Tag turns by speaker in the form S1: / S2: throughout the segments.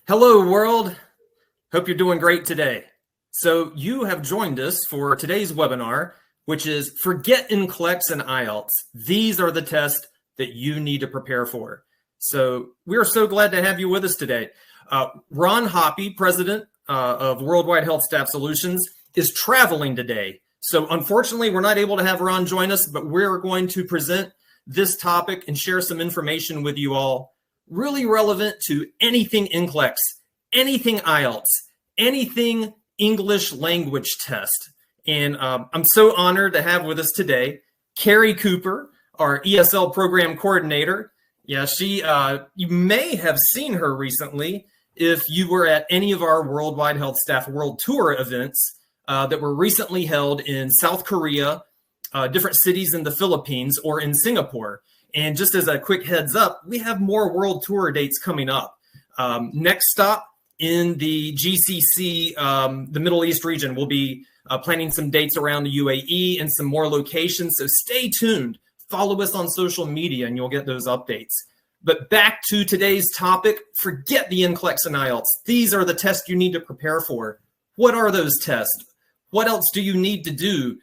S1: Hello, world. Hope you're doing great today. So you have joined us for today's webinar, which is Forget NCLEX and IELTS. These are the tests that you need to prepare for. So we are so glad to have you with us today. Ron Hoppy, president of Worldwide HealthStaff Solutions, is traveling today. So unfortunately, we're not able to have Ron join us, but we're going to present this topic and share some information with you all really relevant to anything NCLEX, anything IELTS, anything English language test. And I'm so honored to have with us today Kari Cooper, our ESL Program Coordinator. Yeah, you may have seen her recently if you were at any of our Worldwide HealthStaff World Tour events that were recently held in South Korea, different cities in the Philippines, or in Singapore. And just as a quick heads up, we have more world tour dates coming up. Next stop in the GCC, the Middle East region, we'll be planning some dates around the UAE and some more locations. So stay tuned. Follow us on social media and you'll get those updates. But back to today's topic, forget the NCLEX and IELTS. These are the tests you need to prepare for. What are those tests? What else do you need to do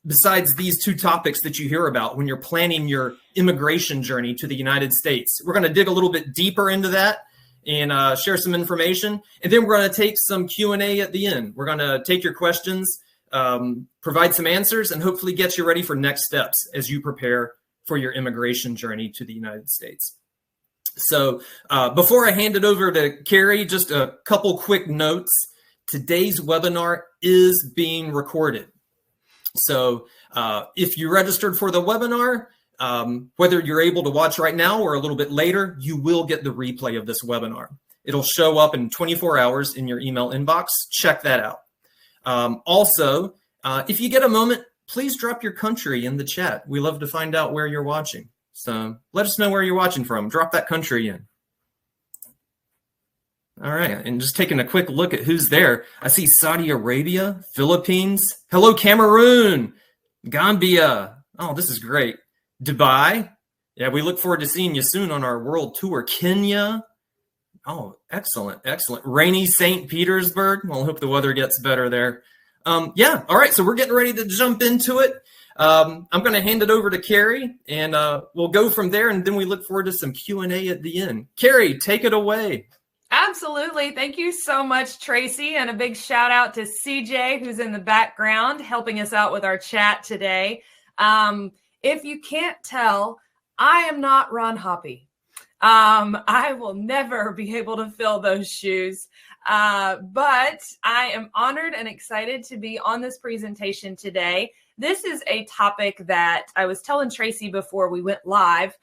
S1: besides these two topics that you hear about when you're planning your immigration journey to the United States? We're going to dig a little bit deeper into that and share some information. And then we're going to take some Q&A at the end. We're going to take your questions, provide some answers, and hopefully get you ready for next steps as you prepare for your immigration journey to the United States. So before I hand it over to Kari, just a couple quick notes. Today's webinar is being recorded. So if you registered for the webinar, whether you're able to watch right now or a little bit later, you will get the replay of this webinar. It'll show up in 24 hours in your email inbox. Check that out. Also, if you get a moment, please drop your country in the chat. We love to find out where you're watching. So let us know where you're watching from. Drop that country in. All right, and just taking a quick look at who's there. I see Saudi Arabia, Philippines. Hello, Cameroon, Gambia. Oh, this is great. Dubai. Yeah, we look forward to seeing you soon on our world tour. Kenya. Oh, excellent, excellent. Rainy St. Petersburg. Well, I hope the weather gets better there. Yeah, all right, so we're getting ready to jump into it. I'm going to hand it over to Kari, and we'll go from there, and then we look forward to some Q&A at the end. Kari, take it away.
S2: Absolutely. Thank you so much, Tracy. And a big shout out to CJ, who's in the background helping us out with our chat today. If you can't tell, I am not Ron Hoppy. I will never be able to fill those shoes. But I am honored and excited to be on this presentation today. This is a topic that I was telling Tracy before we went live.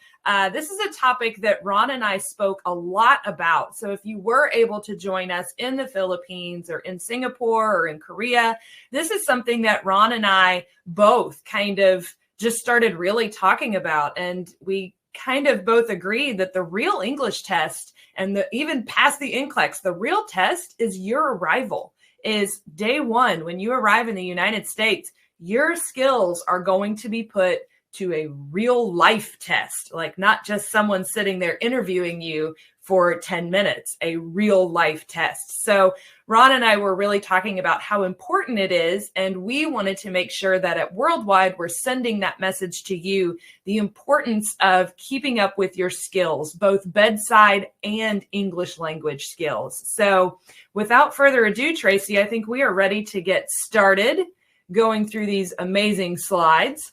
S2: This is a topic that Ron and I spoke a lot about. So if you were able to join us in the Philippines or in Singapore or in Korea, this is something that Ron and I both kind of just started really talking about. And we kind of both agreed that the real English test and even past the NCLEX, the real test is your arrival, is day one. When you arrive in the United States, your skills are going to be put to a real life test, like not just someone sitting there interviewing you for 10 minutes, a real life test. So Ron and I were really talking about how important it is. And we wanted to make sure that at Worldwide, we're sending that message to you, the importance of keeping up with your skills, both bedside and English language skills. So without further ado, Tracy, I think we are ready to get started going through these amazing slides.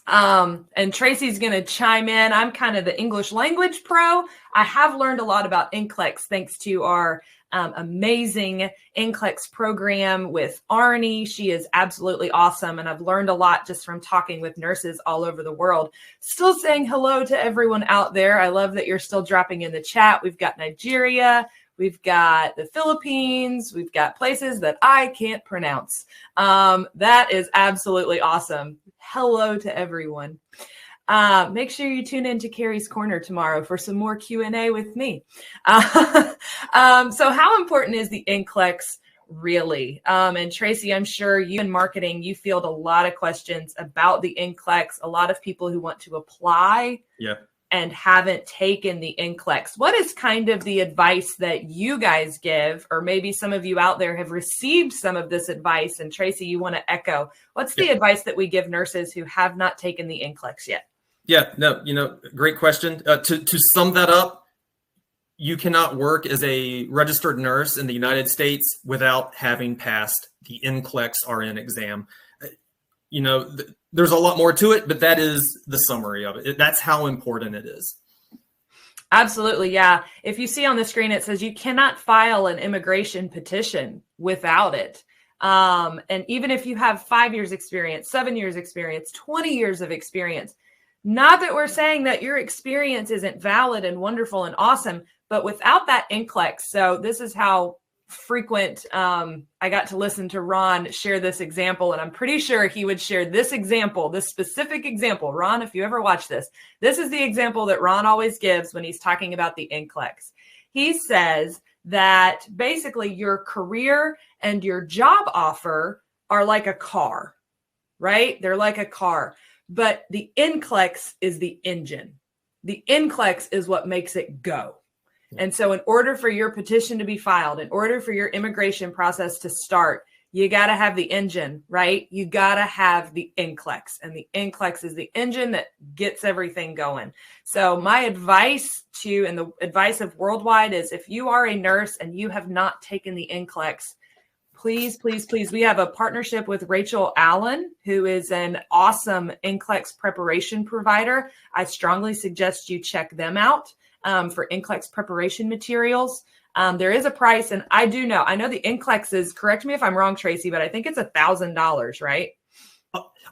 S2: And Tracy's going to chime in. I'm kind of the English language pro. I have learned a lot about NCLEX thanks to our amazing NCLEX program with Arnie. She is absolutely awesome. And I've learned a lot just from talking with nurses all over the world. Still saying hello to everyone out there. I love that you're still dropping in the chat. We've got Nigeria. We've got the Philippines. We've got places that I can't pronounce. That is absolutely awesome. Hello to everyone. Make sure you tune in to Kari's Corner tomorrow for some more Q&A with me. So how important is the NCLEX really? And Tracy, I'm sure you in marketing, you field a lot of questions about the NCLEX, a lot of people who want to apply and haven't taken the NCLEX. What is kind of the advice that you guys give, or maybe some of you out there have received some of this advice? And Tracy, you want to echo, what's the advice that we give nurses who have not taken the NCLEX yet?
S1: Yeah, no, great question. To sum that up, you cannot work as a registered nurse in the United States without having passed the NCLEX-RN exam. There's a lot more to it, but that is the summary of it. That's how important it is.
S2: Absolutely. Yeah. If you see on the screen, it says you cannot file an immigration petition without it. And even if you have 5 years experience, 7 years experience, 20 years of experience, not that we're saying that your experience isn't valid and wonderful and awesome, but without that NCLEX. So this is how frequent I got to listen to Ron share this example, and I'm pretty sure he would share this example, this specific example. Ron, if you ever watch this is the example that Ron always gives when he's talking about the NCLEX. He says that basically your career and your job offer are like a car, right? They're like a car, but the NCLEX is the engine. The NCLEX is what makes it go. And so in order for your petition to be filed, in order for your immigration process to start, you got to have the engine, right? You got to have the NCLEX, and the NCLEX is the engine that gets everything going. So my advice and the advice of Worldwide is, if you are a nurse and you have not taken the NCLEX, please, please, please. We have a partnership with Rachel Allen, who is an awesome NCLEX preparation provider. I strongly suggest you check them out. For NCLEX preparation materials. There is a price, and I know the NCLEX is, correct me if I'm wrong, Tracy, but I think it's $1,000, right?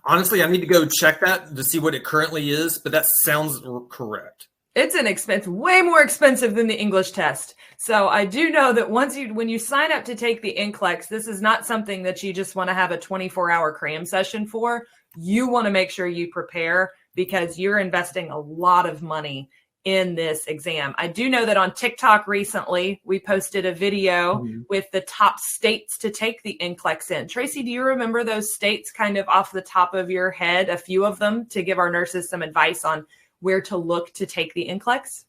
S1: Honestly, I need to go check that to see what it currently is, but that sounds correct.
S2: It's an expense, way more expensive than the English test. So I do know that when you sign up to take the NCLEX, this is not something that you just want to have a 24-hour cram session for. You want to make sure you prepare, because you're investing a lot of money in this exam. I do know that on TikTok recently, we posted a video with the top states to take the NCLEX in. Tracy, do you remember those states kind of off the top of your head, a few of them, to give our nurses some advice on where to look to take the NCLEX?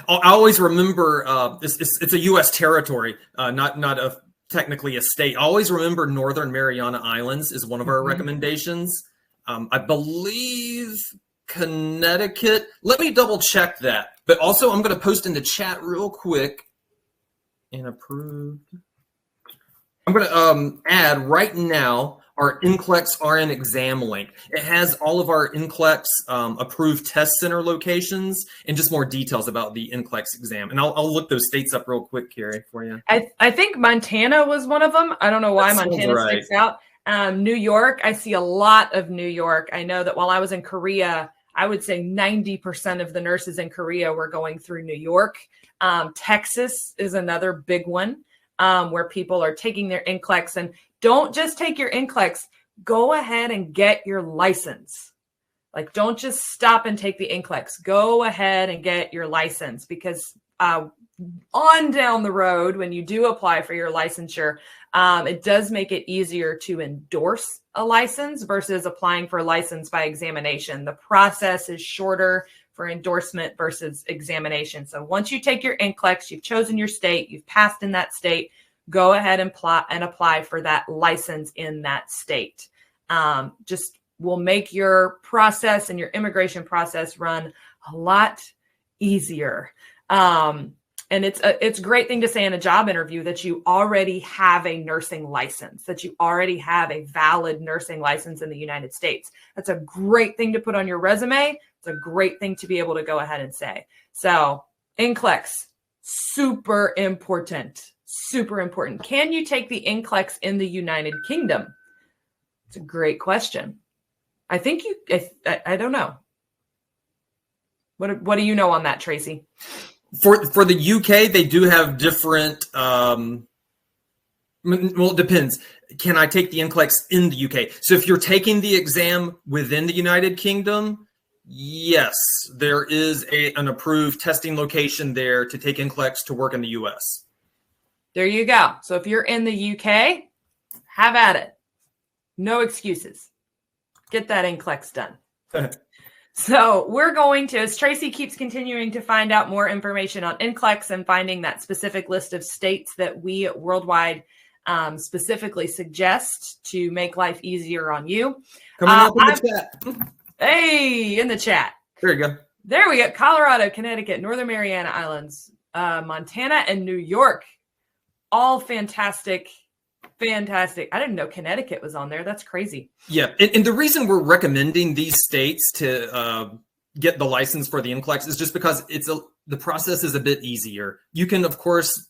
S1: I always remember, it's a U.S. territory, not technically a state. I always remember Northern Mariana Islands is one of our recommendations. I believe Connecticut. Let me double check that. But also, I'm going to post in the chat real quick. And approved. I'm going to add right now our NCLEX-RN exam link. It has all of our NCLEX approved test center locations and just more details about the NCLEX exam. And I'll look those states up real quick, Kari, for you.
S2: I think Montana was one of them. I don't know why Montana sticks out. New York, I see a lot of New York. I know that while I was in Korea, I would say 90% of the nurses in Korea were going through New York. Texas is another big one where people are taking their NCLEX. And don't just take your NCLEX, go ahead and get your license. Like, don't just stop and take the NCLEX. Go ahead and get your license, because on down the road, when you do apply for your licensure, it does make it easier to endorse a license versus applying for a license by examination. The process is shorter for endorsement versus examination. So once you take your NCLEX, you've chosen your state, you've passed in that state, go ahead and apply for that license in that state. Just will make your process and your immigration process run a lot easier. And it's a great thing to say in a job interview that you already have a nursing license, that you already have a valid nursing license in the United States. That's a great thing to put on your resume. It's a great thing to be able to go ahead and say. So NCLEX, super important, super important. Can you take the NCLEX in the United Kingdom? It's a great question. I think I don't know. What do you know on that, Tracy?
S1: For the UK, they do have different, well, it depends. Can I take the NCLEX in the UK? So if you're taking the exam within the United Kingdom, yes, there is an approved testing location there to take NCLEX to work in the US.
S2: There you go. So if you're in the UK, have at it. No excuses. Get that NCLEX done. So we're going to, as Tracy keeps continuing to find out more information on NCLEX and finding that specific list of states that we worldwide specifically suggest to make life easier on you.
S1: Coming up in the chat.
S2: Hey, in the chat.
S1: There you go.
S2: There we go. Colorado, Connecticut, Northern Mariana Islands, Montana, and New York. All fantastic. Fantastic. I didn't know Connecticut was on there. That's crazy.
S1: Yeah. And the reason we're recommending these states to get the license for the NCLEX is just because the process is a bit easier. You can, of course,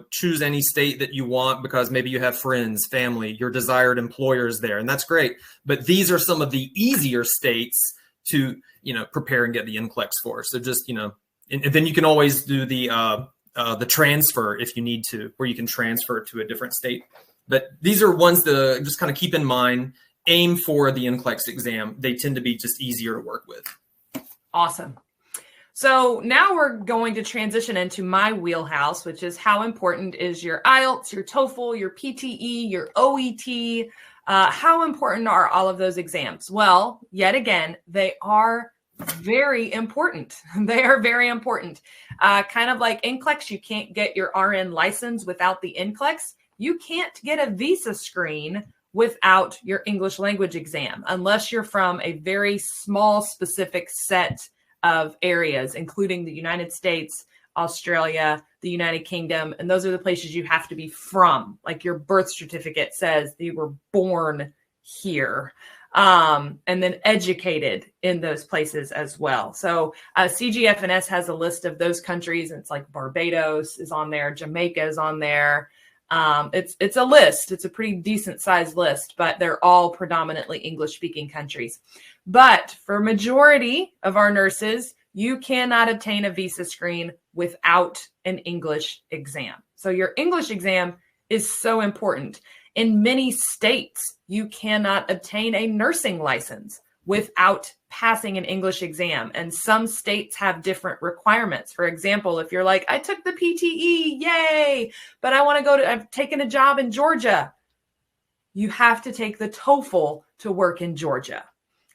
S1: choose any state that you want because maybe you have friends, family, your desired employers there, and that's great. But these are some of the easier states to, prepare and get the NCLEX for. So just, and then you can always do the transfer if you need to, where you can transfer to a different state. But these are ones to just kind of keep in mind, aim for the NCLEX exam. They tend to be just easier to work with.
S2: Awesome. So now we're going to transition into my wheelhouse, which is how important is your IELTS, your TOEFL, your PTE, your OET. How important are all of those exams? Well, yet again, they are very important. They are very important. Kind of like NCLEX, you can't get your RN license without the NCLEX. You can't get a visa screen without your English language exam, unless you're from a very small, specific set of areas, including the United States, Australia, the United Kingdom. And those are the places you have to be from. Like your birth certificate says that you were born here, and then educated in those places as well. So CGFNS has a list of those countries. And it's like Barbados is on there. Jamaica is on there. It's a list. It's a pretty decent sized list, but they're all predominantly English speaking countries. But for majority of our nurses, you cannot obtain a visa screen without an English exam. So your English exam is so important. In many states, you cannot obtain a nursing license without passing an English exam. And some states have different requirements. For example, if you're like, I took the PTE, yay, but I've taken a job in Georgia. You have to take the TOEFL to work in Georgia.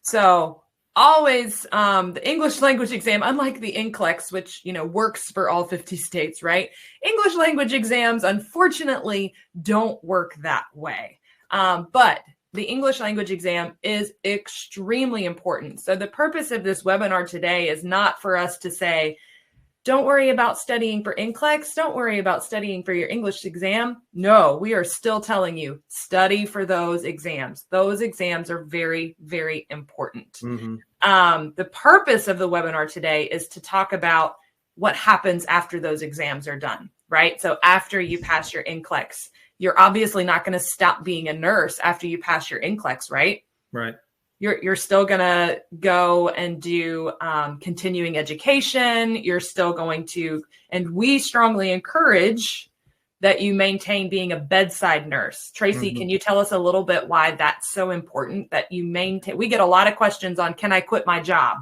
S2: So always the English language exam, unlike the NCLEX, which, works for all 50 states, right? English language exams, unfortunately, don't work that way. But the English language exam is extremely important. So the purpose of this webinar today is not for us to say, don't worry about studying for NCLEX. Don't worry about studying for your English exam. No, we are still telling you, study for those exams. Those exams are very, very important. Mm-hmm. The purpose of the webinar today is to talk about what happens after those exams are done, right? So after you pass your NCLEX, you're obviously not going to stop being a nurse after you pass your NCLEX, right?
S1: Right.
S2: You're still going to go and do continuing education. You're still going to, and we strongly encourage that you maintain being a bedside nurse. Tracy, mm-hmm. Can you tell us a little bit why that's so important that you maintain? We get a lot of questions on, can I quit my job?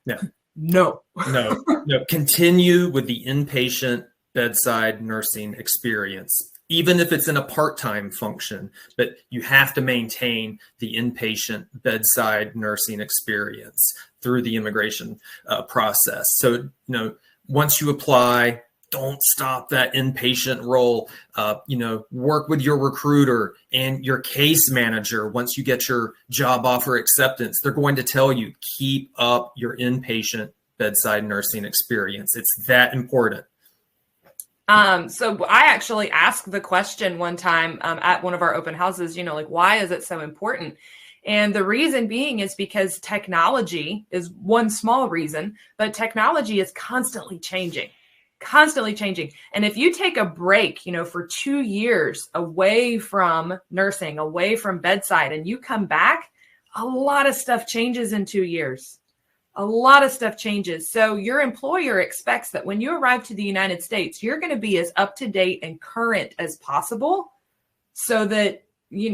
S1: Yeah.
S2: No.
S1: No. Continue with the inpatient bedside nursing experience. Even if it's in a part-time function, but you have to maintain the inpatient bedside nursing experience through the immigration process. So, once you apply, don't stop that inpatient role. Work with your recruiter and your case manager. Once you get your job offer acceptance, they're going to tell you, keep up your inpatient bedside nursing experience. It's that important.
S2: So I actually asked the question one time at one of our open houses, why is it so important? And the reason being is because technology is one small reason, but technology is constantly changing. And if you take a break, for 2 years away from nursing, away from bedside, and you come back, a lot of stuff changes in 2 years. A lot of stuff changes. So your employer expects that when you arrive to the United States, you're going to be as up to date and current as possible so that,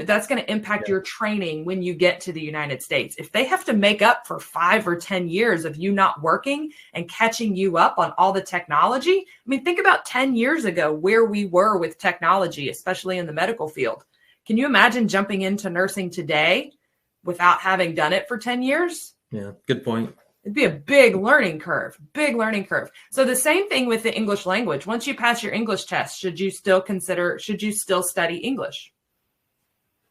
S2: that's going to impact your training when you get to the United States. If they have to make up for 5 or 10 years of you not working and catching you up on all the technology, think about 10 years ago where we were with technology, especially in the medical field. Can you imagine jumping into nursing today without having done it for 10 years?
S1: Yeah, good point.
S2: It'd be a big learning curve, big learning curve. So the same thing with the English language. Once you pass your English test, should you still study English?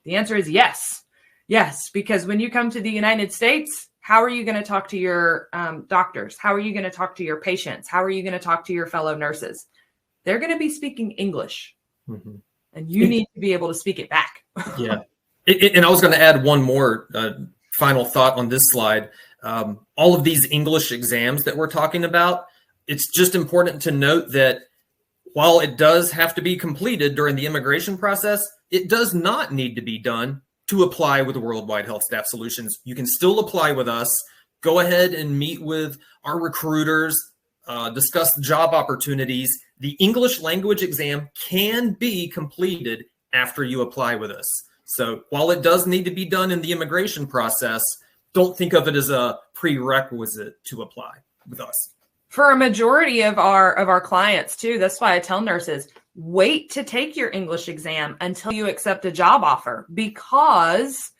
S2: The answer is yes. Yes, because when you come to the United States, how are you going to talk to your doctors? How are you going to talk to your patients? How are you going to talk to your fellow nurses? They're going to be speaking English, and you need to be able to speak it back.
S1: Yeah. And I was going to add one more final thought on this slide. All of these English exams that we're talking about, it's just important to note that while it does have to be completed during the immigration process, it does not need to be done to apply with Worldwide Health Staff Solutions. You can still apply with us. Go ahead and meet with our recruiters, discuss job opportunities. The English language exam can be completed after you apply with us. So while it does need to be done in the immigration process, don't think of it as a prerequisite to apply with us.
S2: For a majority of our clients too, that's why I tell nurses, wait to take your English exam until you accept a job offer, because,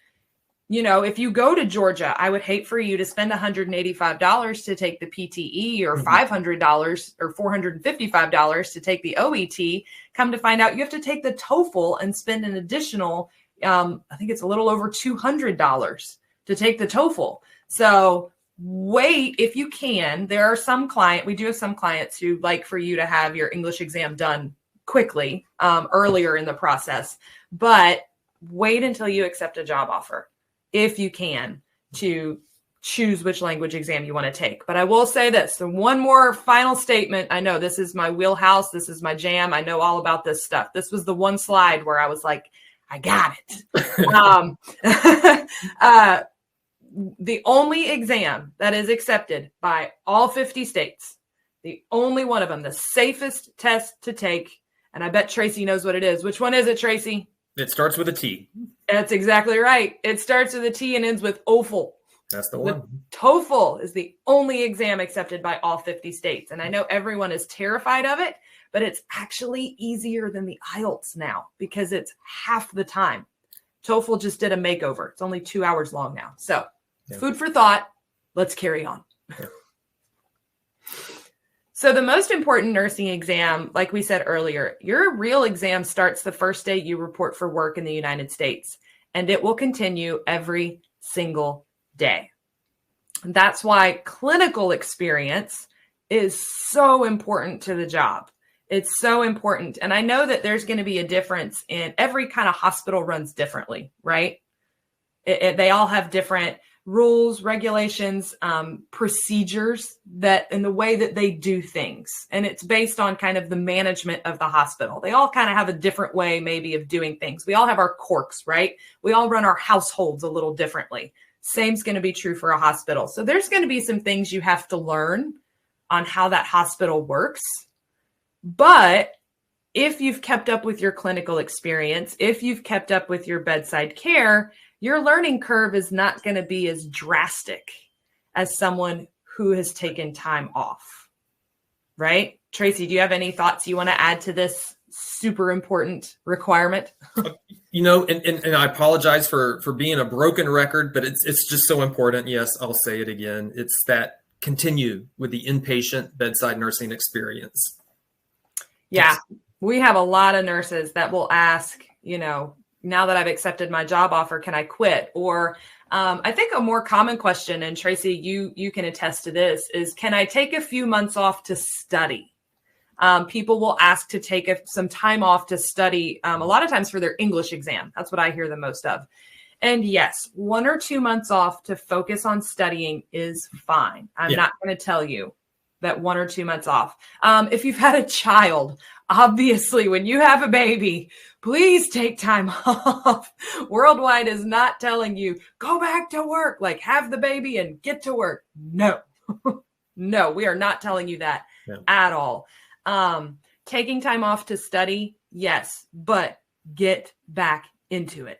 S2: you know, if you go to Georgia, I would hate for you to spend $185 to take the PTE or $500 or $455 to take the OET. Come to find out you have to take the TOEFL and spend an additional, I think it's a little over $200 to take the TOEFL. So wait if you can. There are some we do have some clients who like for you to have your English exam done quickly, earlier in the process, but wait until you accept a job offer, if you can, to choose which language exam you want to take. But I will say this, so one more final statement. I know this is my wheelhouse. This is my jam. I know all about this stuff. This was the one slide where I was like, I got it. The only exam that is accepted by all 50 states, the only one of them, the safest test to take, and I bet Tracy knows what it is. Which one is it, Tracy?
S1: It starts with a T.
S2: That's exactly right. It starts with a T and ends with OFL.
S1: That's the one.
S2: The TOEFL is the only exam accepted by all 50 states. And I know everyone is terrified of it, but it's actually easier than the IELTS now because it's half the time. TOEFL just did a makeover. It's only 2 hours long now. So food for thought. Let's carry on.
S1: Yeah.
S2: So the most important nursing exam, like we said earlier, your real exam starts the first day you report for work in the United States, and it will continue every single day. That's why clinical experience is so important to the job. It's so important. And I know that there's going to be a difference in every kind of hospital runs differently, right? They all have different rules, regulations, procedures that in the way that they do things. And it's based on kind of the management of the hospital. They all kind of have a different way maybe of doing things. We all have our quirks, right? We all run our households a little differently. Same's going to be true for a hospital. So there's going to be some things you have to learn on how that hospital works. But if you've kept up with your clinical experience, if you've kept up with your bedside care, your learning curve is not going to be as drastic as someone who has taken time off, right? Tracy, do you have any thoughts you want to add to this super important requirement?
S1: You know, and I apologize for being a broken record, but it's just so important. Yes, I'll say it again. It's that continue with the inpatient bedside nursing experience.
S2: Yeah, we have a lot of nurses that will ask, you know, now that I've accepted my job offer, can I quit? Or I think a more common question, and Tracy, you can attest to this, is can I take a few months off to study? People will ask to take some time off to study, a lot of times for their English exam. That's what I hear the most of. And yes, 1 or 2 months off to focus on studying is fine. I'm not going to tell you that 1 or 2 months off. If you've had a child, obviously, when you have a baby, please take time off. Worldwide is not telling you, go back to work, like have the baby and get to work. No, no, we are not telling you that at all. Taking time off to study, yes, but get back into it.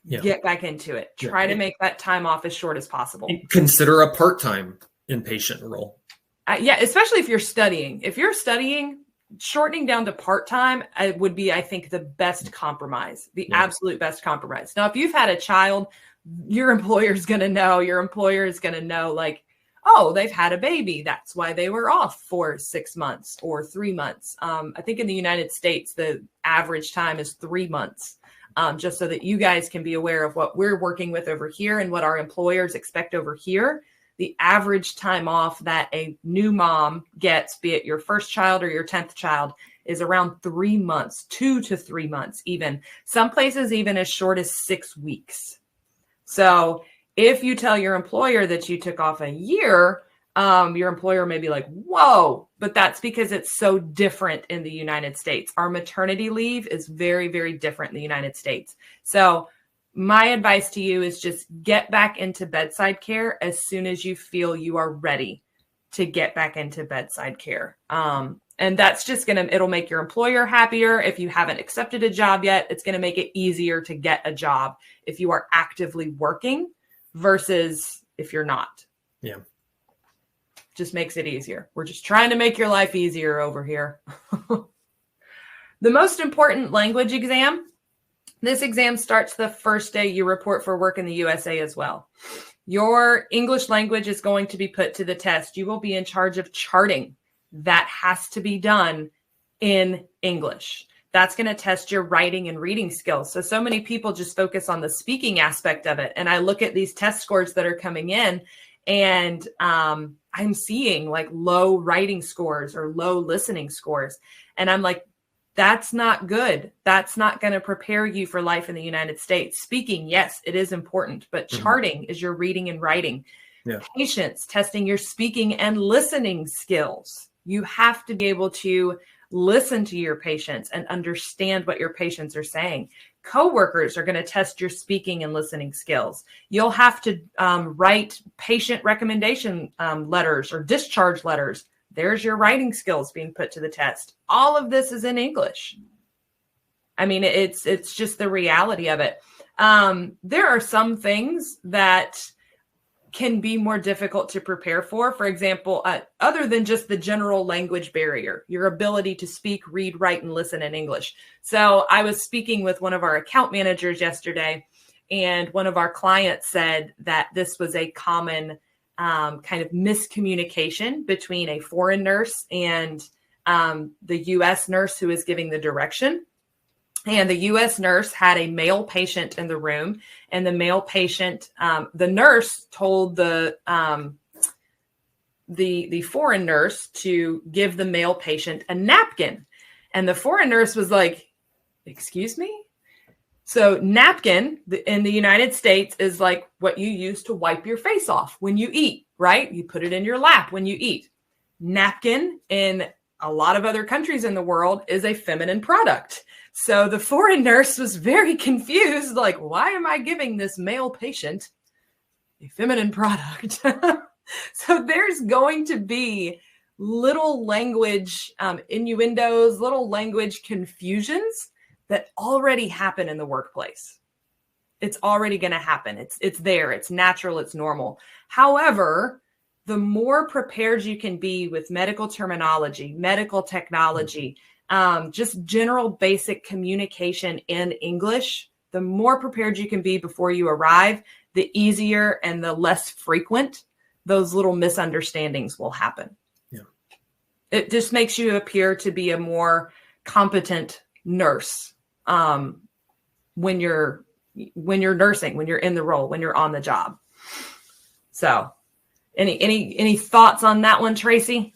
S2: Yeah. Get back into it. Try to make that time off as short as possible.
S1: Consider a part-time inpatient role.
S2: Yeah, especially if you're studying. If you're studying, shortening down to part-time would be, I think, the best compromise, the absolute best compromise. Now, if you've had a child, your employer is going to know, like, oh, they've had a baby. That's why they were off for 6 months or 3 months. I think in the United States, the average time is 3 months, just so that you guys can be aware of what we're working with over here and what our employers expect over here. The average time off that a new mom gets, be it your first child or your 10th child, is around 3 months, 2 to 3 months, even. Some places even as short as 6 weeks. So if you tell your employer that you took off a year, your employer may be like, whoa, but that's because it's so different in the United States. Our maternity leave is very, very different in the United States. So my advice to you is just get back into bedside care as soon as you feel you are ready to get back into bedside care. And that's just it'll make your employer happier. If you haven't accepted a job yet, it's going to make it easier to get a job if you are actively working versus if you're not.
S1: Yeah.
S2: Just makes it easier. We're just trying to make your life easier over here. The most important language exam. This exam starts the first day you report for work in the USA as well. Your English language is going to be put to the test. You will be in charge of charting. That has to be done in English. That's going to test your writing and reading skills. So many people just focus on the speaking aspect of it. And I look at these test scores that are coming in, and I'm seeing like low writing scores or low listening scores. And I'm like, that's not good. That's not going to prepare you for life in the United States. Speaking, yes, it is important, but charting is your reading and writing. Yeah. Patience, testing your speaking and listening skills. You have to be able to listen to your patients and understand what your patients are saying. Coworkers are going to test your speaking and listening skills. You'll have to write patient recommendation letters or discharge letters. There's your writing skills being put to the test. All of this is in English. I mean, it's just the reality of it. There are some things that can be more difficult to prepare for. For example, other than just the general language barrier, your ability to speak, read, write, and listen in English. So I was speaking with one of our account managers yesterday, and one of our clients said that this was a common kind of miscommunication between a foreign nurse and the U.S. nurse who is giving the direction. And the U.S. nurse had a male patient in the room, and the male patient, the nurse told the foreign nurse to give the male patient a napkin, and the foreign nurse was like, "Excuse me?" So napkin in the United States is like what you use to wipe your face off when you eat, right? You put it in your lap when you eat. Napkin in a lot of other countries in the world is a feminine product. So the foreign nurse was very confused, like, why am I giving this male patient a feminine product? So there's going to be little language innuendos, little language confusions that already happen in the workplace. It's already going to happen. It's there. It's natural. It's normal. However, the more prepared you can be with medical terminology, medical technology, just general basic communication in English, the more prepared you can be before you arrive, the easier and the less frequent those little misunderstandings will happen. Yeah. It just makes you appear to be a more competent nurse when you're nursing, when you're in the role, when you're on the job. So any thoughts on that one, Tracy?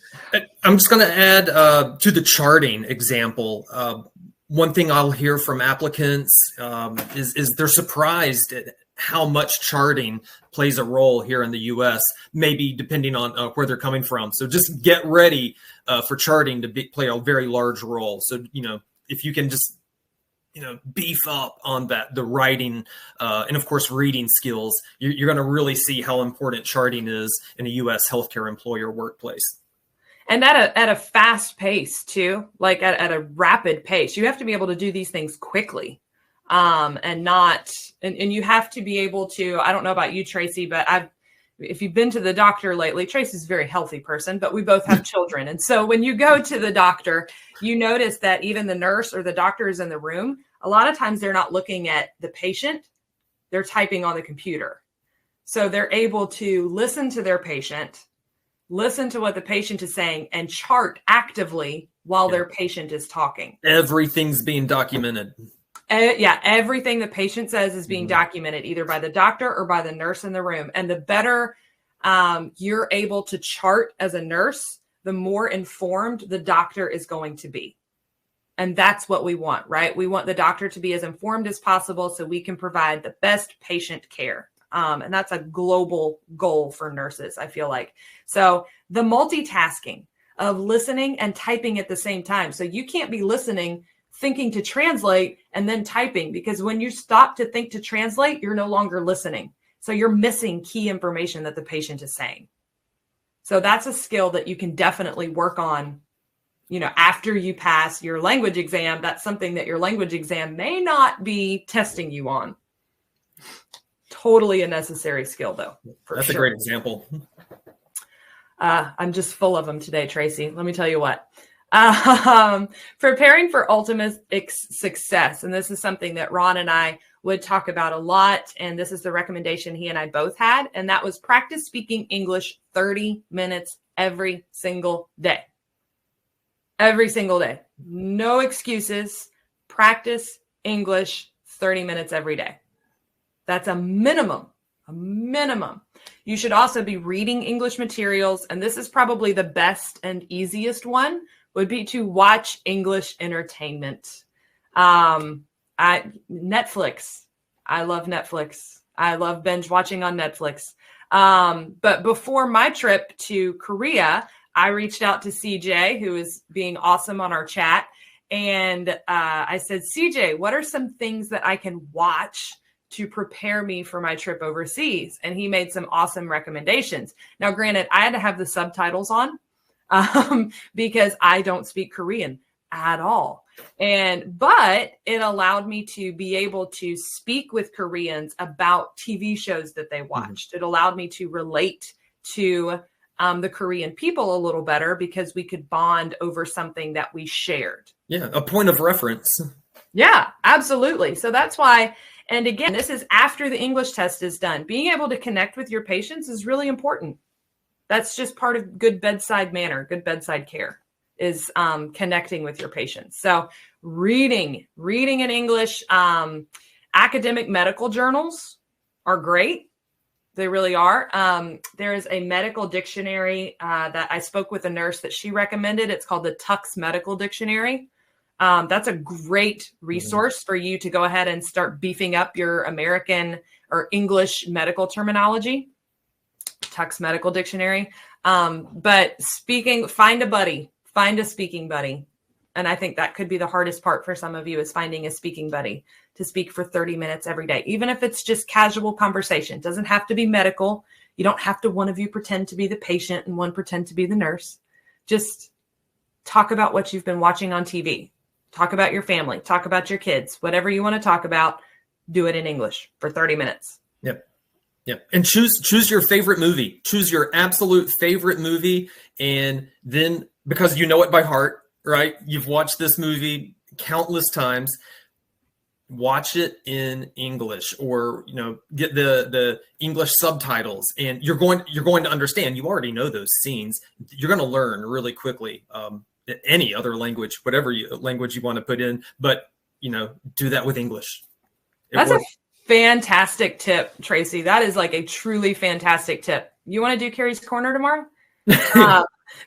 S1: I'm just going to add to the charting example. One thing I'll hear from applicants is they're surprised at how much charting plays a role here in the U.S., maybe depending on where they're coming from. So just get ready for charting to play a very large role. So, if you can just, beef up on the writing and, of course, reading skills, you're going to really see how important charting is in a U.S. healthcare employer workplace.
S2: And at a fast pace, too, like at a rapid pace. You have to be able to do these things quickly and you have to be able to, I don't know about you, Tracy, but if you've been to the doctor lately, Tracy's a very healthy person, but we both have children. And so when you go to the doctor, you notice that even the nurse or the doctor is in the room. A lot of times they're not looking at the patient, they're typing on the computer. So they're able to listen to their patient, listen to what the patient is saying and chart actively while their patient is talking.
S1: Everything's being documented.
S2: Yeah, everything the patient says is being documented either by the doctor or by the nurse in the room. And the better you're able to chart as a nurse, the more informed the doctor is going to be. And that's what we want, right? We want the doctor to be as informed as possible so we can provide the best patient care. And that's a global goal for nurses, I feel like. So the multitasking of listening and typing at the same time. So you can't be listening, thinking to translate, and then typing, because when you stop to think to translate, you're no longer listening. So you're missing key information that the patient is saying. So that's a skill that you can definitely work on, after you pass your language exam. That's something that your language exam may not be testing you on. Totally a necessary skill, though.
S1: That's a great example.
S2: I'm just full of them today, Tracy. Let me tell you what. Preparing for ultimate success. And this is something that Ron and I would talk about a lot. And this is the recommendation he and I both had. And that was practice speaking English 30 minutes every single day. Every single day. No excuses. Practice English 30 minutes every day. That's a minimum. A minimum. You should also be reading English materials. And this is probably the best and easiest one, would be to watch English entertainment. Netflix. I love Netflix. I love binge watching on Netflix. But before my trip to Korea, I reached out to CJ, who is being awesome on our chat. And I said, CJ, what are some things that I can watch to prepare me for my trip overseas? And he made some awesome recommendations. Now, granted, I had to have the subtitles on because I don't speak Korean at all. But it allowed me to be able to speak with Koreans about TV shows that they watched. It allowed me to relate to the Korean people a little better because we could bond over something that we shared.
S1: Yeah, a point of reference.
S2: Yeah, absolutely. So that's why, and again, this is after the English test is done. Being able to connect with your patients is really important. That's just part of good bedside manner, good bedside care, is connecting with your patients. So reading in English, academic medical journals are great. They really are. There is a medical dictionary that I spoke with a nurse that she recommended. It's called the Tux Medical Dictionary. That's a great resource for you to go ahead and start beefing up your American or English medical terminology. Tux Medical Dictionary. But find a speaking buddy. And I think that could be the hardest part for some of you, is finding a speaking buddy to speak for 30 minutes every day, even if it's just casual conversation. It doesn't have to be medical. You don't have to, one of you pretend to be the patient and one pretend to be the nurse. Just talk about what you've been watching on TV. Talk about your family. Talk about your kids. Whatever you want to talk about, do it in English for 30 minutes.
S1: Yep. Yep. And choose your favorite movie. Choose your absolute favorite movie. And then, because you know it by heart, right? You've watched this movie countless times. Watch it in English, or get the English subtitles, and you're going to understand. You already know those scenes. You're going to learn really quickly. Any other language, whatever language you want to put in, but do that with English.
S2: That's a fantastic tip, Tracy. That is like a truly fantastic tip. You want to do Kari's Corner tomorrow?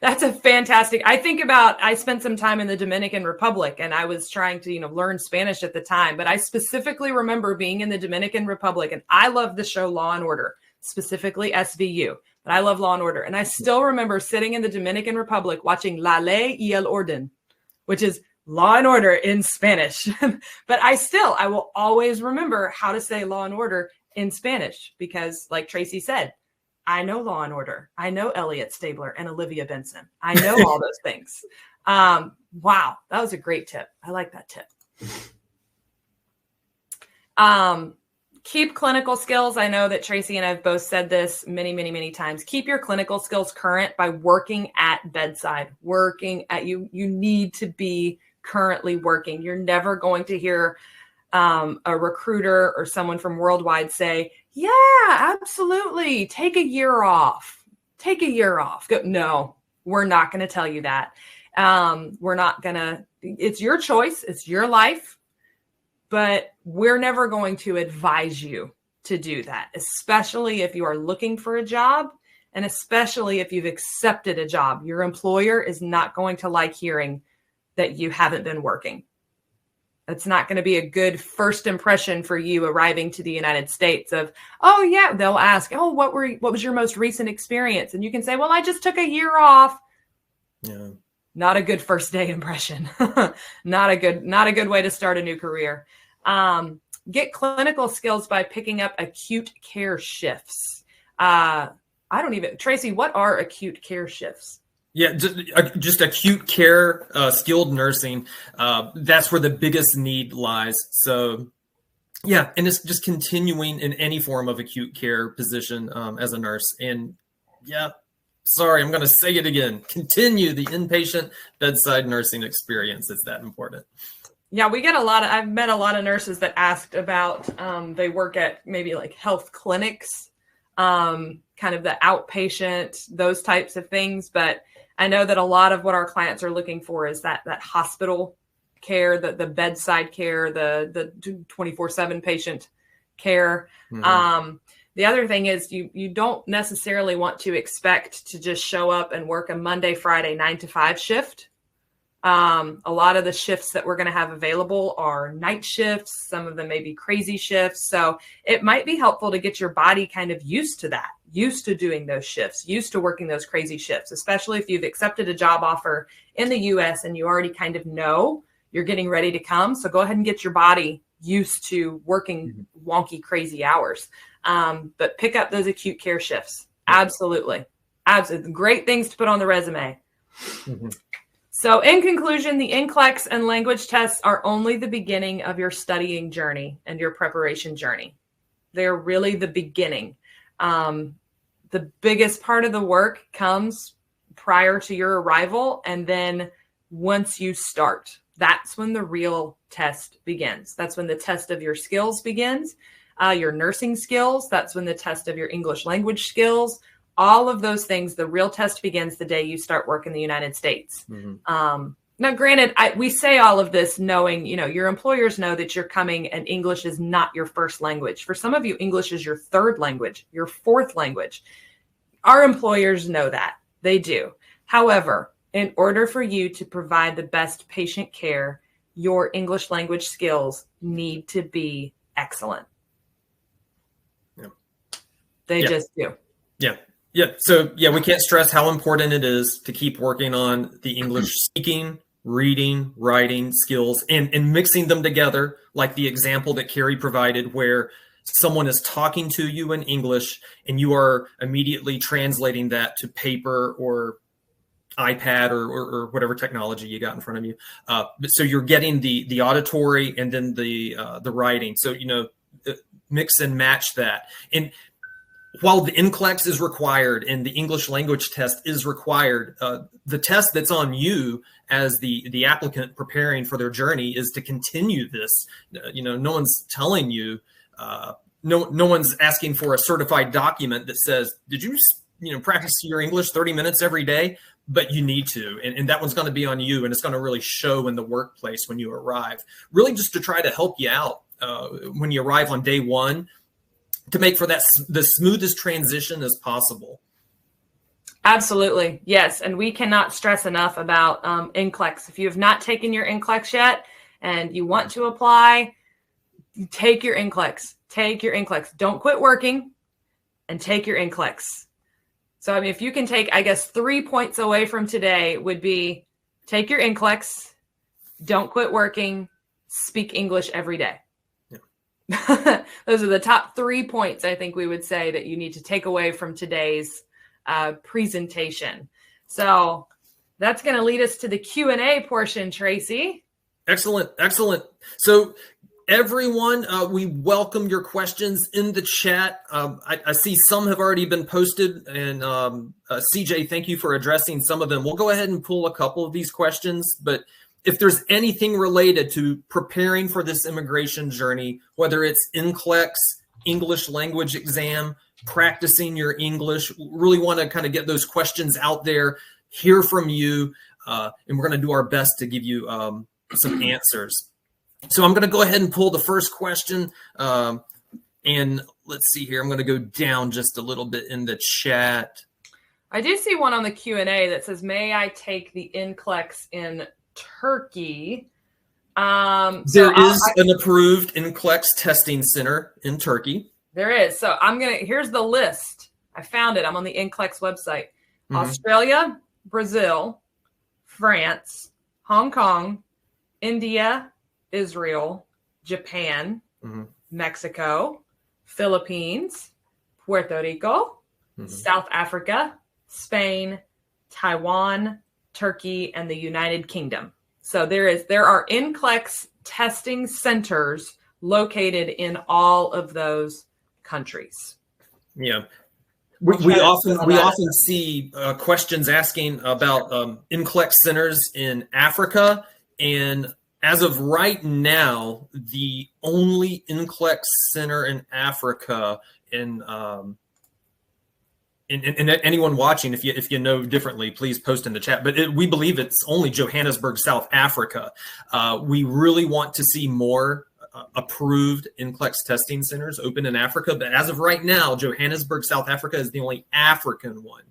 S2: That's a fantastic. I spent some time in the Dominican Republic, and I was trying to, learn Spanish at the time, but I specifically remember being in the Dominican Republic, and I love the show Law and Order, specifically SVU, but I love Law and Order. And I still remember sitting in the Dominican Republic watching La Ley y el Orden, which is Law and Order in Spanish. But I will always remember how to say Law and Order in Spanish, because like Tracy said, I know Law and Order. I know Elliot Stabler and Olivia Benson. I know all those things. Wow. That was a great tip. I like that tip. Keep clinical skills. I know that Tracy and I have both said this many, many, many times. Keep your clinical skills current by working at bedside, you need to be currently working. You're never going to hear a recruiter or someone from Worldwide say, yeah, absolutely, take a year off. take a year off. Go, no, we're not going to tell you that. We're not going to, it's your choice. It's your life, but we're never going to advise you to do that, especially if you are looking for a job and especially if you've accepted a job. Your employer is not going to like hearing that you haven't been working. It's not going to be a good first impression for you arriving to the United States of, oh yeah, they'll ask, oh, what was your most recent experience? And you can say, well, I just took a year off.
S1: Yeah.
S2: Not a good first day impression. Not a good way to start a new career. Get clinical skills by picking up acute care shifts. Tracy, what are acute care shifts?
S1: Yeah, just acute care, skilled nursing. That's where the biggest need lies. So, yeah, and it's just continuing in any form of acute care position as a nurse. And yeah, sorry, I'm going to say it again. Continue the inpatient bedside nursing experience. It's that important.
S2: Yeah, I've met a lot of nurses that asked about, they work at maybe like health clinics, kind of the outpatient, those types of things. But I know that a lot of what our clients are looking for is that hospital care, the bedside care, the 24/7 patient care. Mm-hmm. The other thing is you don't necessarily want to expect to just show up and work a Monday, Friday, 9 to 5 shift. A lot of the shifts that we're going to have available are night shifts. Some of them may be crazy shifts. So it might be helpful to get your body kind of used to that, used to doing those shifts, used to working those crazy shifts, especially if you've accepted a job offer in the US and you already kind of know you're getting ready to come. So go ahead and get your body used to working wonky, crazy hours. But pick up those acute care shifts. Absolutely. Absolutely. Great things to put on the resume. Mm-hmm. So in conclusion, the NCLEX and language tests are only the beginning of your studying journey and your preparation journey. They're really the beginning. The biggest part of the work comes prior to your arrival. And then once you start, that's when the real test begins. That's when the test of your skills begins, your nursing skills. That's when the test of your English language skills. All of those things, the real test begins the day you start work in the United States. Mm-hmm. Now, granted, we say all of this knowing, your employers know that you're coming and English is not your first language. For some of you, English is your third language, your fourth language. Our employers know that. They do. However, in order for you to provide the best patient care, your English language skills need to be excellent. Yeah. They just do.
S1: Yeah. Yeah. So, we can't stress how important it is to keep working on the English speaking, reading, writing skills and mixing them together, like the example that Kari provided, where someone is talking to you in English and you are immediately translating that to paper or iPad or whatever technology you got in front of you. So you're getting the auditory and then the writing. So, mix and match that. And while the NCLEX is required and the English language test is required, the test that's on you as the applicant preparing for their journey is to continue this. No one's telling you, no one's asking for a certified document that says, did you, practice your English 30 minutes every day? But you need to, and that one's going to be on you, and it's going to really show in the workplace when you arrive, really just to try to help you out when you arrive on day one, to make for that the smoothest transition as possible.
S2: Absolutely. Yes. And we cannot stress enough about NCLEX. If you have not taken your NCLEX yet and you want to apply, take your NCLEX. Take your NCLEX. Don't quit working and take your NCLEX. So, if you can take, 3 points away from today would be take your NCLEX, don't quit working, speak English every day. Those are the top 3 points I think we would say that you need to take away from today's presentation. So that's going to lead us to the Q&A portion, Tracy.
S1: Excellent. So everyone, we welcome your questions in the chat. I see some have already been posted, and CJ, thank you for addressing some of them. We'll go ahead and pull a couple of these questions, but if there's anything related to preparing for this immigration journey, whether it's NCLEX, English language exam, practicing your English. Really want to kind of get those questions out there, hear from you, and we're going to do our best to give you some answers. So I'm going to go ahead and pull the first question. And let's see here. I'm going to go down just a little bit in the chat.
S2: I do see one on the Q&A that says, may I take the NCLEX in Turkey?
S1: There is an approved NCLEX testing center in Turkey.
S2: There is. So here's the list. I found it. I'm on the NCLEX website. Australia, Brazil, France, Hong Kong, India, Israel, Japan, Mexico, Philippines, Puerto Rico, South Africa, Spain, Taiwan, Turkey, and the United Kingdom. So there are NCLEX testing centers located in all of those countries.
S1: Yeah. We often see questions asking about NCLEX centers in Africa, and as of right now, the only NCLEX center in Africa, and anyone watching, if you know differently, please post in the chat. But we believe it's only Johannesburg, South Africa. We really want to see more approved NCLEX testing centers open in Africa. But as of right now, Johannesburg, South Africa is the only African one.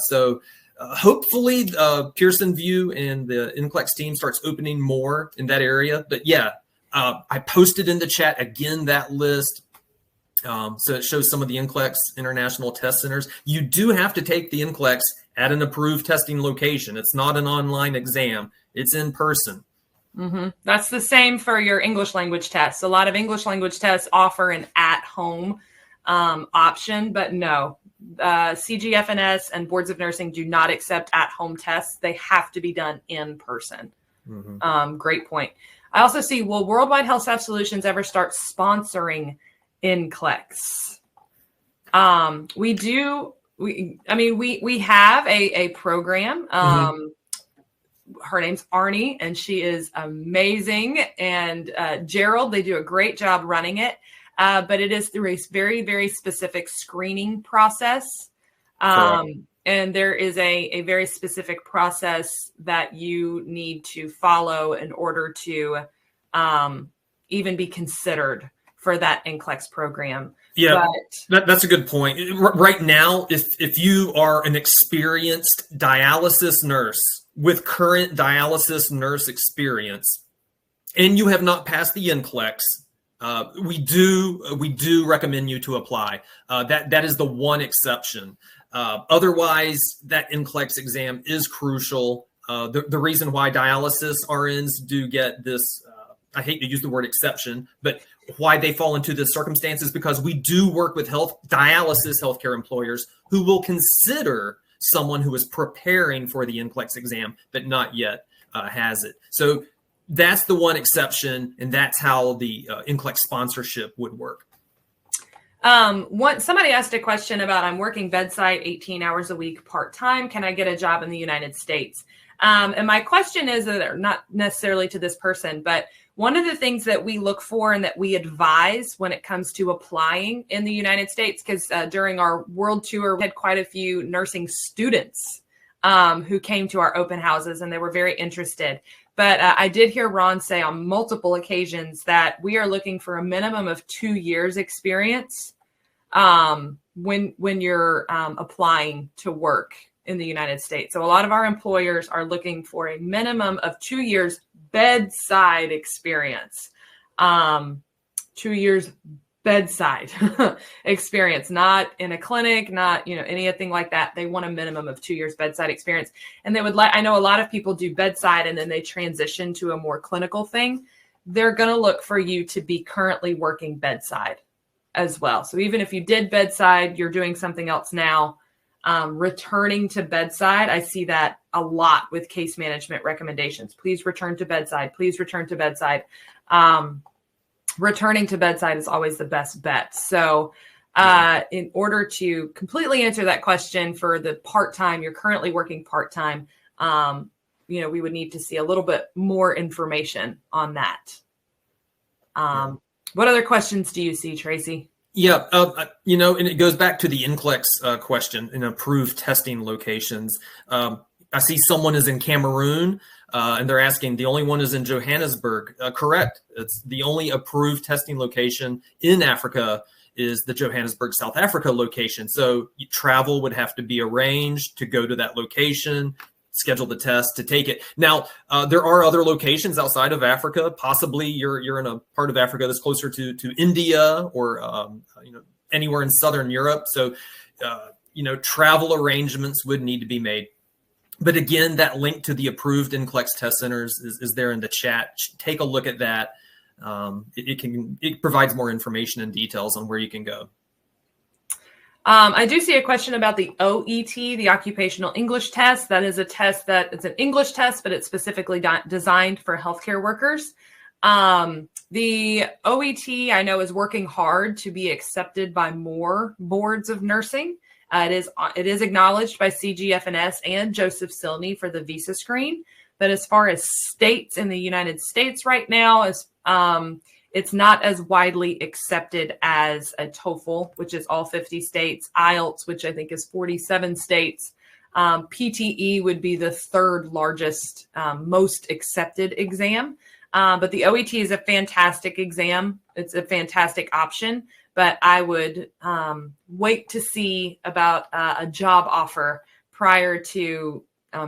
S1: So hopefully Pearson VUE and the NCLEX team starts opening more in that area. But yeah, I posted in the chat again that list. So it shows some of the NCLEX international test centers. You do have to take the NCLEX at an approved testing location. It's not an online exam. It's in person.
S2: That's the same for your English language tests. A lot of English language tests offer an at-home option, but no. CGFNS and boards of nursing do not accept at-home tests. They have to be done in person. Great point. I also see, will Worldwide HealthStaff Solutions ever start sponsoring NCLEX? We have a program. Her name's Arnie, and she is amazing. And Gerald, they do a great job running it. But it is through a very, very specific screening process. And there is a very specific process that you need to follow in order to even be considered for that NCLEX program.
S1: Yeah, that's a good point. Right now, if you are an experienced dialysis nurse with current dialysis nurse experience, and you have not passed the NCLEX, we do recommend you to apply. That is the one exception. Otherwise, that NCLEX exam is crucial. The reason why dialysis RNs do get this, I hate to use the word exception, but why they fall into this circumstance is because we do work with dialysis healthcare employers who will consider someone who is preparing for the NCLEX exam but not yet has it. So that's the one exception, and that's how the NCLEX sponsorship would work.
S2: Somebody asked a question about, I'm working bedside 18 hours a week part-time. Can I get a job in the United States? And my question is, not necessarily to this person, but one of the things that we look for and that we advise when it comes to applying in the United States, because during our world tour, we had quite a few nursing students who came to our open houses, and they were very interested. But I did hear Ron say on multiple occasions that we are looking for a minimum of 2 years experience when you're applying to work in the United States. So a lot of our employers are looking for a minimum of 2 years bedside experience. 2 years bedside experience, not in a clinic, not, anything like that. They want a minimum of 2 years bedside experience. And they would I know a lot of people do bedside and then they transition to a more clinical thing. They're going to look for you to be currently working bedside as well. So even if you did bedside, you're doing something else now, returning to bedside. I see that a lot with case management recommendations. Please return to bedside. Please return to bedside. Returning to bedside is always the best bet. So in order to completely answer that question for the part-time, you're currently working part-time, we would need to see a little bit more information on that. What other questions do you see, Tracy?
S1: Yeah, and it goes back to the NCLEX question in approved testing locations. I see someone is in Cameroon, and they're asking, the only one is in Johannesburg. Correct. It's the only approved testing location in Africa is the Johannesburg, South Africa location. So travel would have to be arranged to go to that location, schedule the test to take it. Now, there are other locations outside of Africa. Possibly you're in a part of Africa that's closer to India or anywhere in Southern Europe. So travel arrangements would need to be made. But again, that link to the approved NCLEX test centers is there in the chat. Take a look at that. It provides more information and details on where you can go.
S2: I do see a question about the OET, the Occupational English Test. That is a test it's an English test, but it's specifically designed for healthcare workers. The OET, I know, is working hard to be accepted by more boards of nursing. It is acknowledged by CGFNS and Joseph Silney for the visa screen. But as far as states in the United States right now, it's not as widely accepted as a TOEFL, which is all 50 states, IELTS, which I think is 47 states. PTE would be the third largest, most accepted exam. But the OET is a fantastic exam. It's a fantastic option, but I would wait to see about a job offer prior to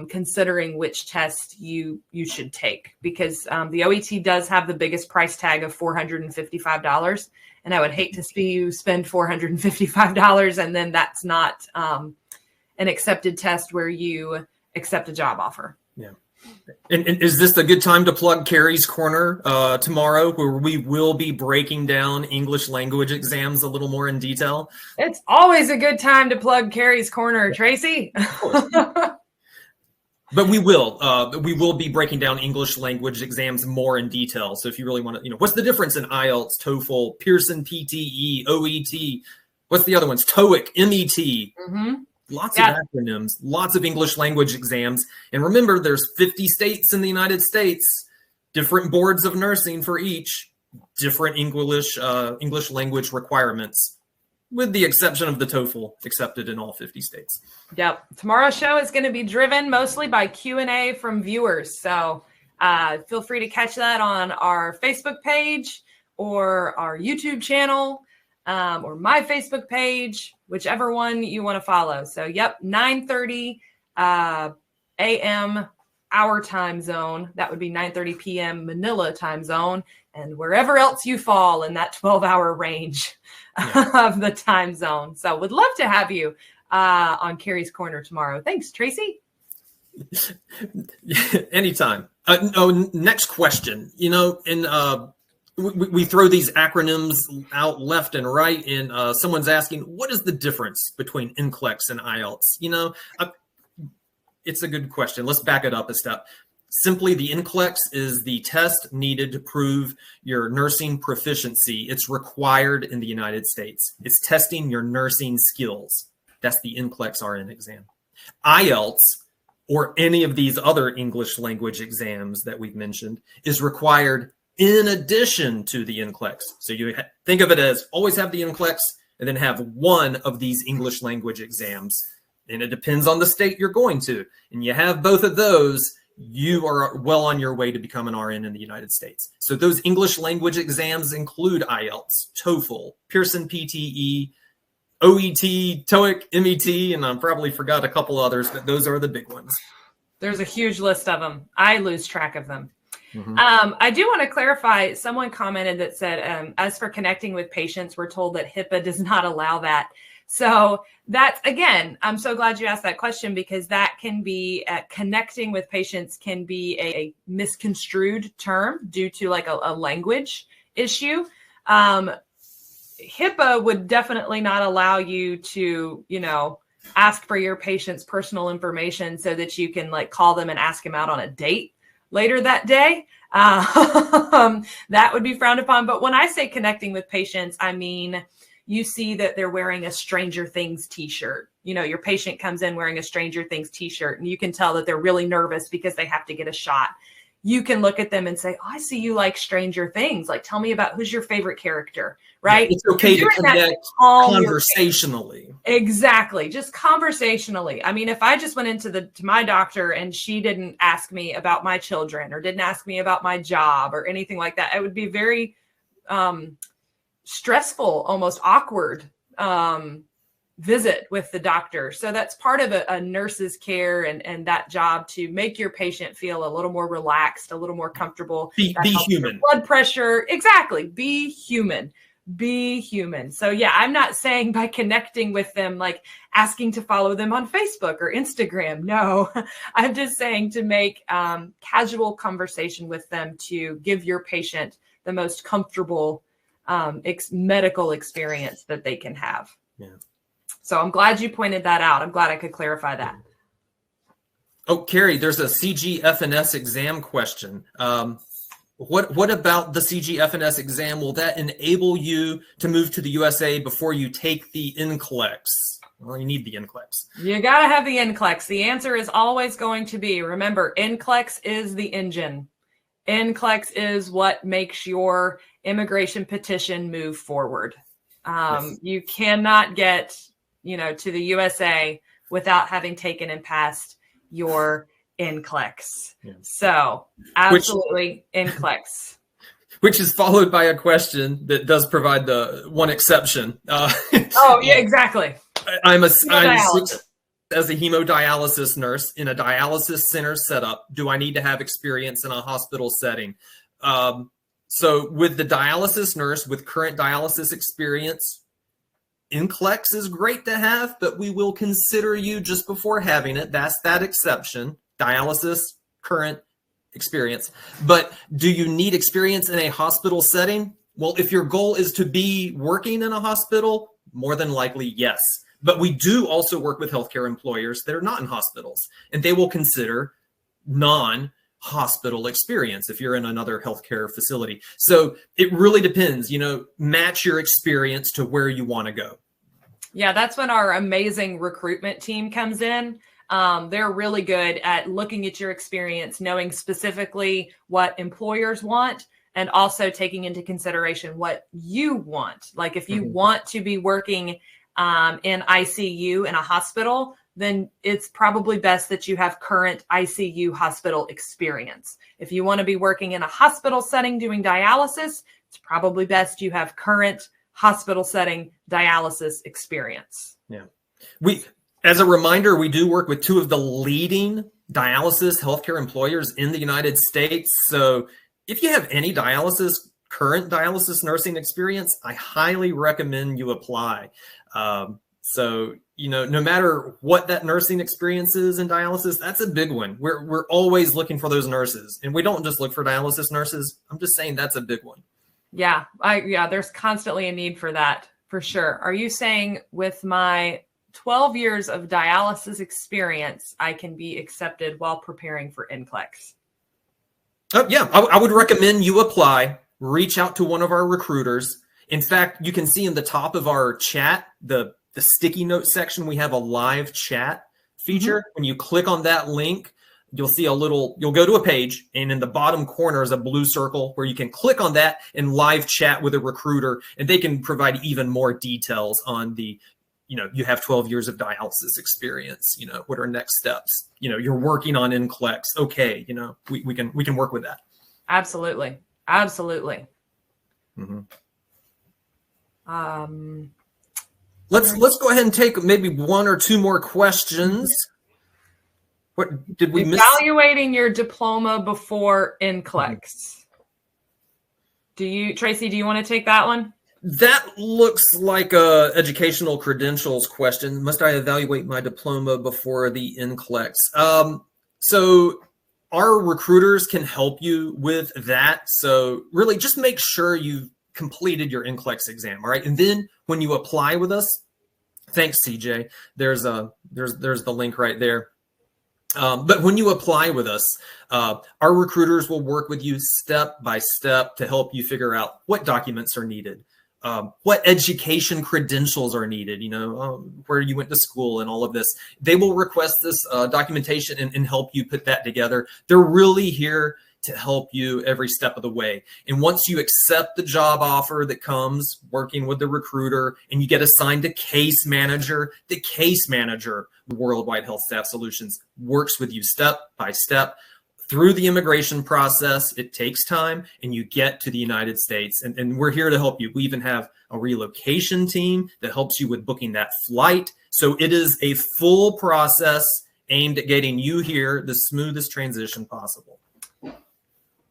S2: considering which test you should take, because the OET does have the biggest price tag of $455. And I would hate to see you spend $455 and then that's not an accepted test where you accept a job offer.
S1: Yeah. And is this a good time to plug Kari's Corner tomorrow, where we will be breaking down English language exams a little more in detail?
S2: It's always a good time to plug Kari's Corner, Tracy.
S1: Of course. But we will be breaking down English language exams more in detail. So if you really want to, what's the difference in IELTS, TOEFL, Pearson, PTE, OET? What's the other ones? TOEIC, MET.
S2: Mm-hmm.
S1: Lots of acronyms, lots of English language exams. And remember, there's 50 states in the United States, different boards of nursing for each, different English language requirements, with the exception of the TOEFL, accepted in all 50 states.
S2: Yep. Tomorrow's show is going to be driven mostly by Q&A from viewers. So feel free to catch that on our Facebook page or our YouTube channel or my Facebook page, whichever one you want to follow. So, 9:30 a.m. our time zone. That would be 9:30 p.m. Manila time zone. And wherever else you fall in that 12-hour range of the time zone. So would love to have you on Kari's Corner tomorrow. Thanks, Tracy.
S1: Anytime. Next question. We throw these acronyms out left and right, and someone's asking, what is the difference between NCLEX and IELTS? It's a good question. Let's back it up a step. Simply, the NCLEX is the test needed to prove your nursing proficiency. It's required in the United States. It's testing your nursing skills. That's the NCLEX-RN exam. IELTS, or any of these other English language exams that we've mentioned, is required in addition to the NCLEX. So you think of it as always have the NCLEX and then have one of these English language exams. And it depends on the state you're going to. And you have both of those, you are well on your way to become an RN in the United States. So those English language exams include IELTS, TOEFL, Pearson PTE, OET, TOEIC, MET, and I probably forgot a couple others, but those are the big ones.
S2: There's a huge list of them. I lose track of them.
S1: Mm-hmm.
S2: I do want to clarify, someone commented that said, as for connecting with patients, we're told that HIPAA does not allow that. So that's, again, I'm so glad you asked that question, because that can be, connecting with patients can be a misconstrued term due to like a language issue. HIPAA would definitely not allow you to, ask for your patient's personal information so that you can like call them and ask them out on a date later that day. That would be frowned upon. But when I say connecting with patients, I mean, you see that they're wearing a Stranger Things t-shirt. Your patient comes in wearing a Stranger Things t-shirt and you can tell that they're really nervous because they have to get a shot. you can look at them and say, oh, I see you like Stranger Things. Like, tell me about who's your favorite character, right?
S1: It's okay to connect conversationally.
S2: Exactly. Just conversationally. I mean, if I just went to my doctor and she didn't ask me about my children or didn't ask me about my job or anything like that, it would be very stressful, almost awkward visit with the doctor. So that's part of a nurse's care and that job, to make your patient feel a little more relaxed, a little more comfortable.
S1: Be human.
S2: Blood pressure. Exactly. Be human. Be human. So yeah, I'm not saying by connecting with them, like asking to follow them on Facebook or Instagram. No, I'm just saying to make casual conversation with them, to give your patient the most comfortable medical experience that they can have.
S1: Yeah.
S2: So I'm glad you pointed that out. I'm glad I could clarify that.
S1: Oh, Kari, there's a CGFNS exam question. What about the CGFNS exam? Will that enable you to move to the USA before you take the NCLEX? Well, you need the NCLEX.
S2: You got to have the NCLEX. The answer is always going to be, remember, NCLEX is the engine. NCLEX is what makes your immigration petition move forward.
S1: Yes.
S2: You cannot get, to the USA without having taken and passed your NCLEX. Yeah. So absolutely NCLEX.
S1: Which is followed by a question that does provide the one exception.
S2: Oh yeah, exactly.
S1: I'm as a hemodialysis nurse in a dialysis center setup. Do I need to have experience in a hospital setting? So with the dialysis nurse with current dialysis experience, NCLEX is great to have, but we will consider you just before having it. That's that exception. Dialysis, current experience. But do you need experience in a hospital setting? Well, if your goal is to be working in a hospital, more than likely, yes. But we do also work with healthcare employers that are not in hospitals, and they will consider non-hospital experience if you're in another healthcare facility. So it really depends, match your experience to where you want to go.
S2: Yeah, that's when our amazing recruitment team comes in. They're really good at looking at your experience, knowing specifically what employers want, and also taking into consideration what you want. Like if you want to be working in ICU in a hospital, then it's probably best that you have current ICU hospital experience. If you want to be working in a hospital setting doing dialysis, it's probably best you have current hospital setting dialysis experience.
S1: Yeah. As a reminder, we do work with two of the leading dialysis healthcare employers in the United States. So if you have any current dialysis nursing experience, I highly recommend you apply. So, no matter what that nursing experience is in dialysis, that's a big one. We're always looking for those nurses, and we don't just look for dialysis nurses. I'm just saying that's a big one.
S2: Yeah. There's constantly a need for that, for sure. Are you saying with my 12 years of dialysis experience, I can be accepted while preparing for NCLEX?
S1: Oh, yeah. I would recommend you apply, reach out to one of our recruiters. In fact, you can see in the top of our chat, the sticky note section, we have a live chat feature. When you click on that link, you'll see you'll go to a page, and in the bottom corner is a blue circle where you can click on that and live chat with a recruiter, and they can provide even more details on you have 12 years of dialysis experience. What are next steps? You're working on NCLEX. Okay. We can work with that.
S2: Absolutely. Absolutely.
S1: Mm-hmm. Let's go ahead and take maybe one or two more questions. What did we miss?
S2: Evaluating your diploma before NCLEX. Tracy, do you want to take that one?
S1: That looks like a educational credentials question. Must I evaluate my diploma before the NCLEX? So our recruiters can help you with that. So really just make sure you've completed your NCLEX exam. All right. And then when you apply with us, thanks, CJ, there's the link right there. But when you apply with us, our recruiters will work with you step by step to help you figure out what documents are needed, what education credentials are needed, where you went to school and all of this. They will request this documentation and help you put that together. They're really here to help you every step of the way. And once you accept the job offer that comes working with the recruiter and you get assigned a case manager, the case manager, Worldwide HealthStaff Solutions, works with you step by step through the immigration process. It takes time, and you get to the United States. And we're here to help you. We even have a relocation team that helps you with booking that flight. So it is a full process aimed at getting you here the smoothest transition possible.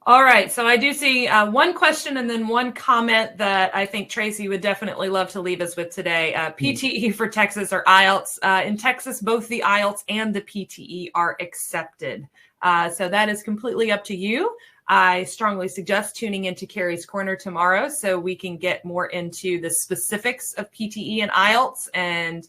S2: All right. So I do see one question and then one comment that I think Tracy would definitely love to leave us with today. PTE for Texas or IELTS. In Texas, both the IELTS and the PTE are accepted. So that is completely up to you. I strongly suggest tuning into Kari's Corner tomorrow so we can get more into the specifics of PTE and IELTS and,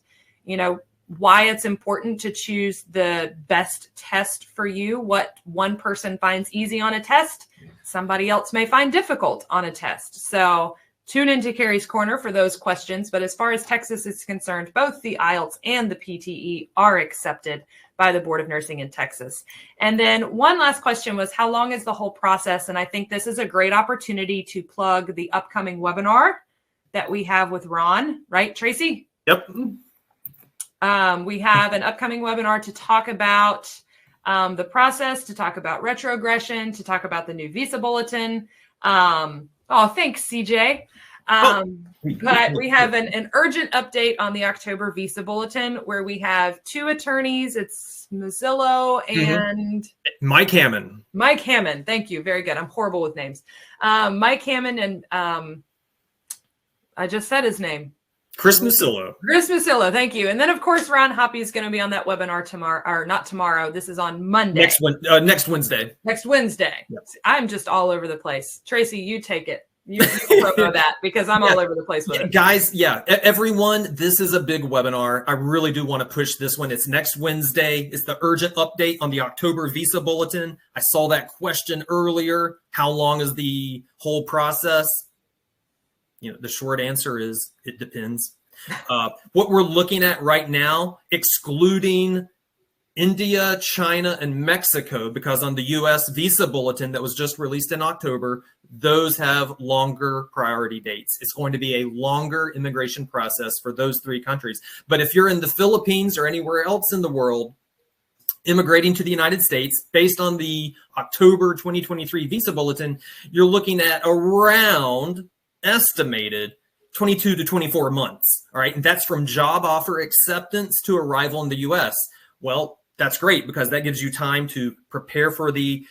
S2: why it's important to choose the best test for you. What one person finds easy on a test, somebody else may find difficult on a test. So tune into Kari's Corner for those questions. But as far as Texas is concerned, both the IELTS and the PTE are accepted by the Board of Nursing in Texas. And then one last question was, how long is the whole process? And I think this is a great opportunity to plug the upcoming webinar that we have with Ron, right, Tracy?
S1: Yep.
S2: We have an upcoming webinar to talk about the process, to talk about retrogression, to talk about the new visa bulletin. Thanks, CJ. But we have an urgent update on the October visa bulletin where we have two attorneys. It's Mazzillo and
S1: Mike Hammond.
S2: Mike Hammond. Thank you. Very good. I'm horrible with names. Mike Hammond and I just said his name.
S1: Chris Mazzillo.
S2: Chris Mazzillo, thank you. And then, of course, Ron Hoppy is going to be on that webinar tomorrow, or not tomorrow. This is on Monday.
S1: Next Wednesday.
S2: Next Wednesday.
S1: Yep.
S2: I'm just all over the place. Tracy, you take it. You promo that because I'm all over the place with it.
S1: Guys, everyone, this is a big webinar. I really do want to push this one. It's next Wednesday. It's the urgent update on the October visa bulletin. I saw that question earlier. How long is the whole process? The short answer is it depends. What we're looking at right now, excluding India, China, and Mexico, because on the U.S. visa bulletin that was just released in October, those have longer priority dates. It's going to be a longer immigration process for those three countries. But if you're in the Philippines or anywhere else in the world, immigrating to the United States, based on the October 2023 visa bulletin, you're looking at around estimated 22 to 24 months. All right. And that's from job offer acceptance to arrival in the U.S. Well, that's great because that gives you time to prepare for the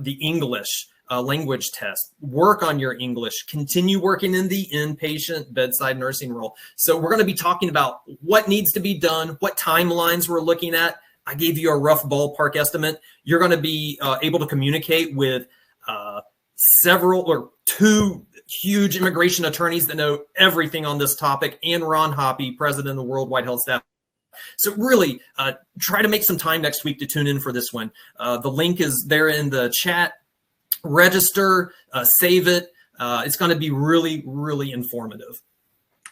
S1: English language test, work on your English, continue working in the inpatient bedside nursing role. So we're going to be talking about what needs to be done, what timelines we're looking at. I gave you a rough ballpark estimate. You're going to be able to communicate with two huge immigration attorneys that know everything on this topic, and Ron Hoppy, president of the Worldwide HealthStaff. So really try to make some time next week to tune in for this one. The link is there in the chat. Register, save it. It's going to be really, really informative.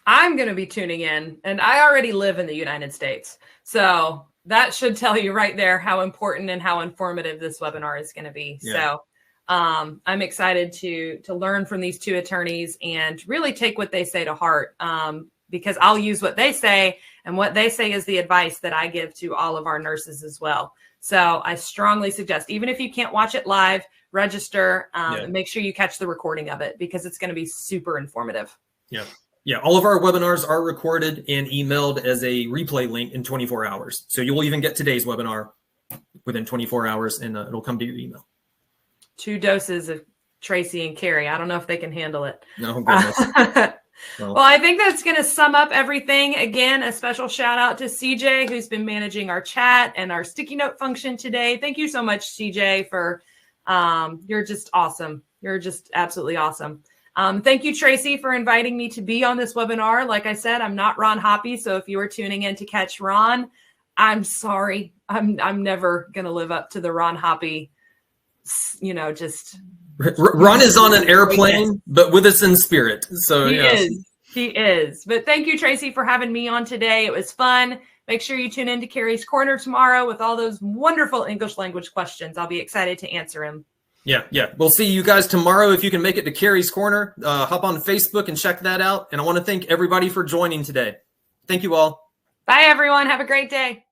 S2: I'm going to be tuning in, and I already live in the United States. So that should tell you right there how important and how informative this webinar is going to be. Yeah. So I'm excited to learn from these two attorneys and really take what they say to heart, because I'll use what they say, and what they say is the advice that I give to all of our nurses as well. So I strongly suggest, even if you can't watch it live, register and make sure you catch the recording of it because it's going to be super informative.
S1: Yeah. All of our webinars are recorded and emailed as a replay link in 24 hours. So you will even get today's webinar within 24 hours and it'll come to your email. 2
S2: doses of Tracy and Kari. I don't know if they can handle it.
S1: No, goodness.
S2: Well, I think that's going to sum up everything. Again, a special shout out to CJ, who's been managing our chat and our sticky note function today. Thank you so much, CJ, for you're just awesome. You're just absolutely awesome. Thank you, Tracy, for inviting me to be on this webinar. Like I said, I'm not Ron Hoppy, so if you were tuning in to catch Ron, I'm sorry. I'm never going to live up to the Ron Hoppy, just...
S1: Ron is on an airplane, but with us in spirit. So
S2: He is. But thank you, Tracy, for having me on today. It was fun. Make sure you tune into Kari's Corner tomorrow with all those wonderful English language questions. I'll be excited to answer them.
S1: Yeah. We'll see you guys tomorrow. If you can make it to Kari's Corner, hop on Facebook and check that out. And I want to thank everybody for joining today. Thank you all.
S2: Bye, everyone. Have a great day.